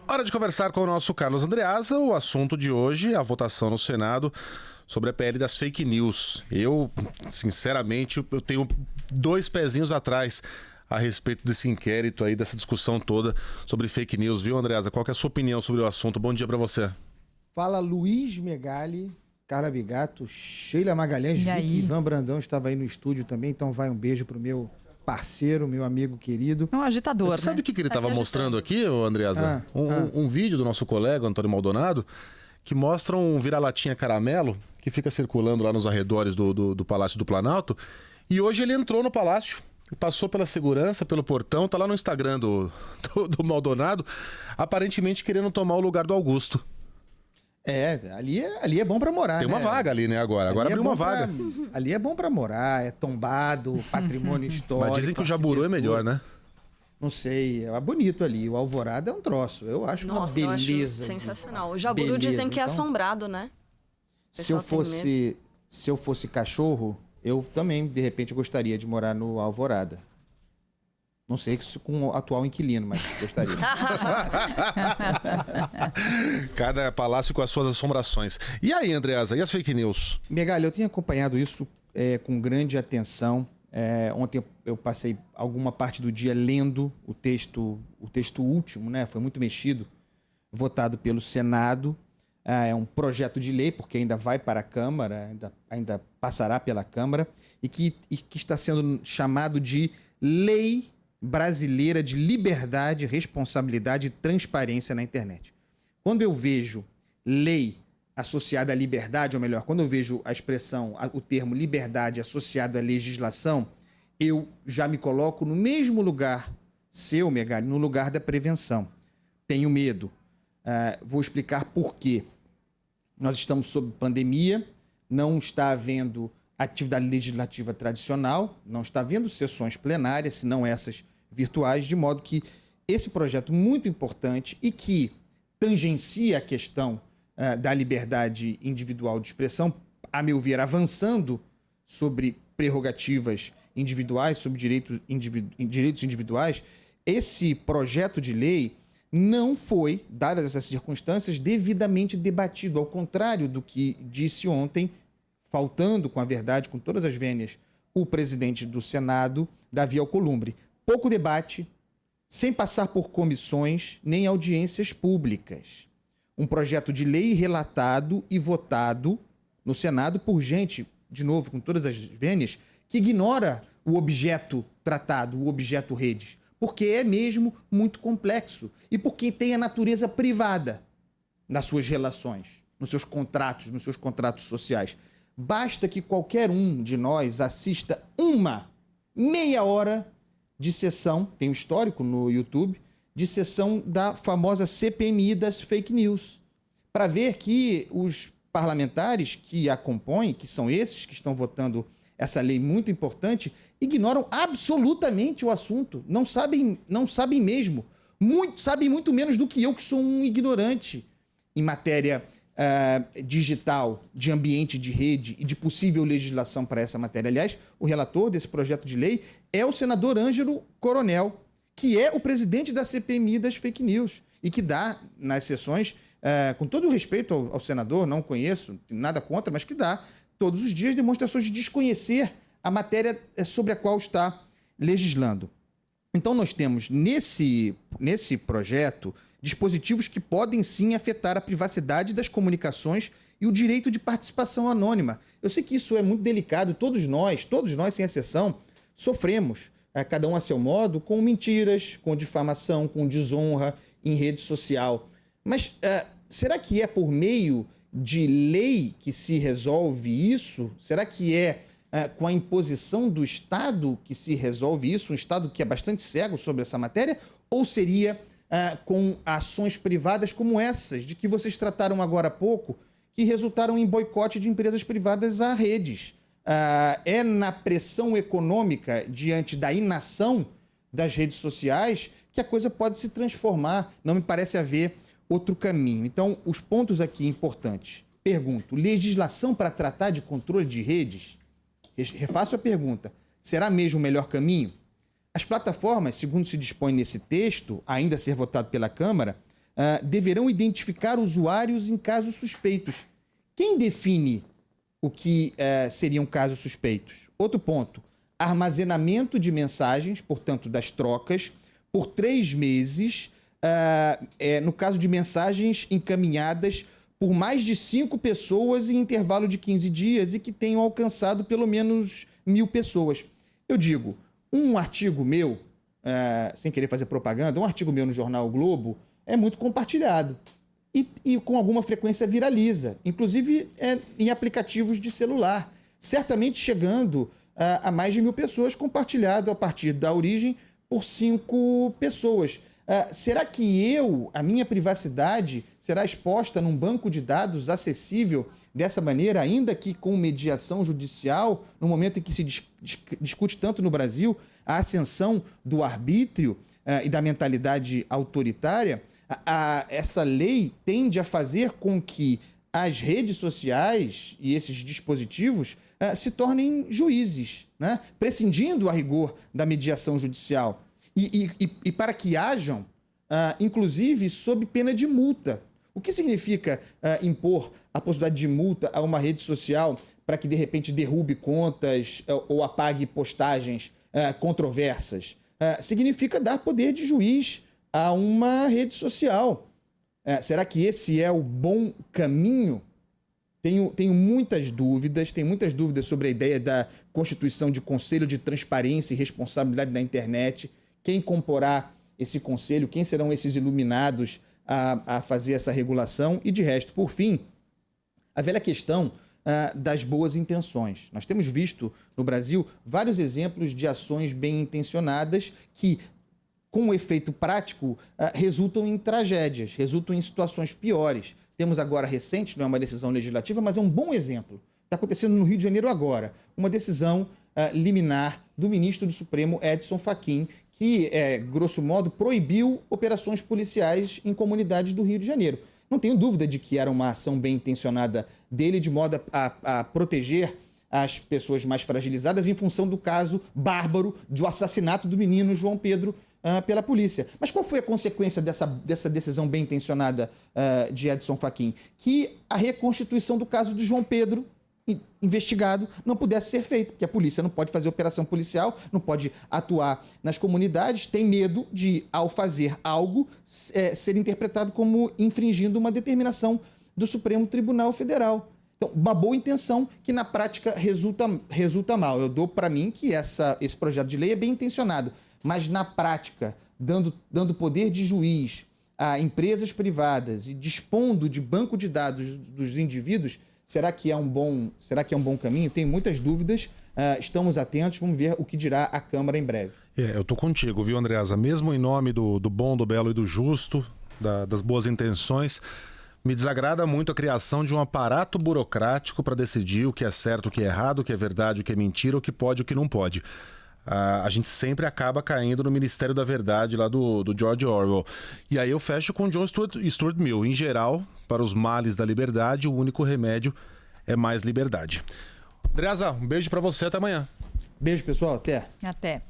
Hora de conversar com o nosso Carlos Andreasa. O assunto de hoje, a votação no Senado sobre a PL das fake news. Eu, sinceramente, eu tenho 2 pezinhos atrás a respeito desse inquérito aí, dessa discussão toda sobre fake news, viu, Andreasa? Qual que é a sua opinião sobre o assunto? Bom dia pra você. Fala Luiz Megali, Carla Bigato, Sheila Magalhães, vi que Ivan Brandão estava aí no estúdio também, então vai um beijo pro meu parceiro, meu amigo querido. Um agitador, Você sabe o que ele estava mostrando aqui, Andreasa? Um vídeo do nosso colega, Antônio Maldonado, que mostra um vira-latinha caramelo que fica circulando lá nos arredores do Palácio do Planalto. E hoje ele entrou no Palácio, passou pela segurança, pelo portão, tá lá no Instagram do Maldonado, aparentemente querendo tomar o lugar do Augusto. Ali é bom pra morar, Tem uma vaga ali, né, agora. Agora abriu uma vaga. Ali é bom pra morar, é tombado, patrimônio histórico. Mas dizem que o Jaburu é melhor, né? Não sei, é bonito ali. O Alvorada é um troço. Eu acho uma beleza. Eu acho sensacional. O Jaburu dizem que é assombrado, né? Se eu fosse cachorro, eu também, de repente, gostaria de morar no Alvorada. Não sei se com o atual inquilino, mas gostaria. Cada palácio com as suas assombrações. E aí, Andreasa, e as fake news? Megali, eu tenho acompanhado isso com grande atenção. Ontem eu passei alguma parte do dia lendo o texto último, né? Foi muito mexido, votado pelo Senado. É um projeto de lei, porque ainda vai para a Câmara, ainda passará pela Câmara, e que está sendo chamado de Lei Brasileira de Liberdade, Responsabilidade e Transparência na Internet. Quando eu vejo lei associada à liberdade, ou melhor, quando eu vejo a expressão, o termo liberdade associado à legislação, eu já me coloco no mesmo lugar, Megali, no lugar da prevenção. Tenho medo. Vou explicar por quê. Nós estamos sob pandemia, não está havendo atividade legislativa tradicional, não está havendo sessões plenárias, senão essas virtuais, de modo que esse projeto muito importante e que tangencia a questão da liberdade individual de expressão, a meu ver, avançando sobre prerrogativas individuais, sobre direitos individuais, esse projeto de lei não foi, dadas essas circunstâncias, devidamente debatido, ao contrário do que disse ontem, faltando com a verdade, com todas as vênias, o presidente do Senado, Davi Alcolumbre. Pouco debate, sem passar por comissões nem audiências públicas. Um projeto de lei relatado e votado no Senado por gente, de novo, com todas as vênias, que ignora o objeto tratado, o objeto redes, porque é mesmo muito complexo e porque tem a natureza privada nas suas relações, nos seus contratos sociais. Basta que qualquer um de nós assista uma meia hora de sessão, tem um histórico no YouTube, de sessão da famosa CPMI das fake news, para ver que os parlamentares que a compõem, que são esses que estão votando essa lei muito importante, ignoram absolutamente o assunto, não sabem mesmo, sabem muito menos do que eu, que sou um ignorante em matéria digital, de ambiente de rede e de possível legislação para essa matéria. Aliás, o relator desse projeto de lei é o senador Ângelo Coronel, que é o presidente da CPMI das fake news e que dá nas sessões, com todo o respeito ao senador, não conheço, nada contra, mas que dá todos os dias demonstrações de desconhecer a matéria sobre a qual está legislando. Então nós temos nesse projeto dispositivos que podem sim afetar a privacidade das comunicações e o direito de participação anônima. Eu sei que isso é muito delicado, todos nós, sem exceção, sofremos, cada um a seu modo, com mentiras, com difamação, com desonra em rede social. Mas será que é por meio de lei que se resolve isso? Será que é com a imposição do Estado que se resolve isso? Um Estado que é bastante cego sobre essa matéria? Ou seria com ações privadas como essas, de que vocês trataram agora há pouco, que resultaram em boicote de empresas privadas a redes? É na pressão econômica diante da inação das redes sociais que a coisa pode se transformar. Não me parece haver outro caminho. Então, os pontos aqui importantes. Pergunto, legislação para tratar de controle de redes? Refaço a pergunta, será mesmo o melhor caminho? As plataformas, segundo se dispõe nesse texto, ainda a ser votado pela Câmara, deverão identificar usuários em casos suspeitos. Quem define o que seriam casos suspeitos? Outro ponto, armazenamento de mensagens, portanto, das trocas, por 3 meses, no caso de mensagens encaminhadas por mais de 5 pessoas em intervalo de 15 dias e que tenham alcançado pelo menos 1.000 pessoas. Eu digo, um artigo meu, sem querer fazer propaganda, um artigo meu no jornal o Globo é muito compartilhado e com alguma frequência viraliza, inclusive em aplicativos de celular, certamente chegando a mais de 1.000 pessoas, compartilhado a partir da origem por 5 pessoas. Será que a minha privacidade será exposta num banco de dados acessível dessa maneira, ainda que com mediação judicial, no momento em que se discute tanto no Brasil a ascensão do arbítrio e da mentalidade autoritária? Essa lei tende a fazer com que as redes sociais e esses dispositivos se tornem juízes, né? Prescindindo a rigor da mediação judicial. E para que hajam, inclusive, sob pena de multa. O que significa impor a possibilidade de multa a uma rede social para que, de repente, derrube contas ou apague postagens controversas? Significa dar poder de juiz a uma rede social. Será que esse é o bom caminho? Tenho muitas dúvidas sobre a ideia da constituição de Conselho de Transparência e Responsabilidade na Internet. Quem comporá esse conselho? Quem serão esses iluminados a fazer essa regulação? E, de resto, por fim, a velha questão das boas intenções. Nós temos visto no Brasil vários exemplos de ações bem intencionadas que, com o efeito prático, resultam em tragédias, resultam em situações piores. Temos agora recente, não é uma decisão legislativa, mas é um bom exemplo. Está acontecendo no Rio de Janeiro agora, uma decisão liminar do ministro do Supremo, Edson Fachin, que, grosso modo, proibiu operações policiais em comunidades do Rio de Janeiro. Não tenho dúvida de que era uma ação bem intencionada dele, de modo a proteger as pessoas mais fragilizadas em função do caso bárbaro do assassinato do menino João Pedro pela polícia. Mas qual foi a consequência dessa decisão bem intencionada de Edson Fachin? Que a reconstituição do caso de João Pedro, investigado, não pudesse ser feito, porque a polícia não pode fazer operação policial, não pode atuar nas comunidades, tem medo de, ao fazer algo, ser interpretado como infringindo uma determinação do Supremo Tribunal Federal. Então, uma boa intenção que na prática resulta mal. Eu dou para mim que esse projeto de lei é bem intencionado, mas na prática, dando poder de juiz a empresas privadas e dispondo de banco de dados dos indivíduos, será que é um bom caminho? Tenho muitas dúvidas, estamos atentos, vamos ver o que dirá a Câmara em breve. Eu tô contigo, viu, Andreasa? Mesmo em nome do bom, do belo e do justo, das boas intenções, me desagrada muito a criação de um aparato burocrático para decidir o que é certo, o que é errado, o que é verdade, o que é mentira, o que pode e o que não pode. A gente sempre acaba caindo no Ministério da Verdade lá do George Orwell. E aí eu fecho com John Stuart Mill. Em geral, para os males da liberdade, o único remédio é mais liberdade. Andreasa, um beijo para você, até amanhã. Beijo, pessoal, até. Até.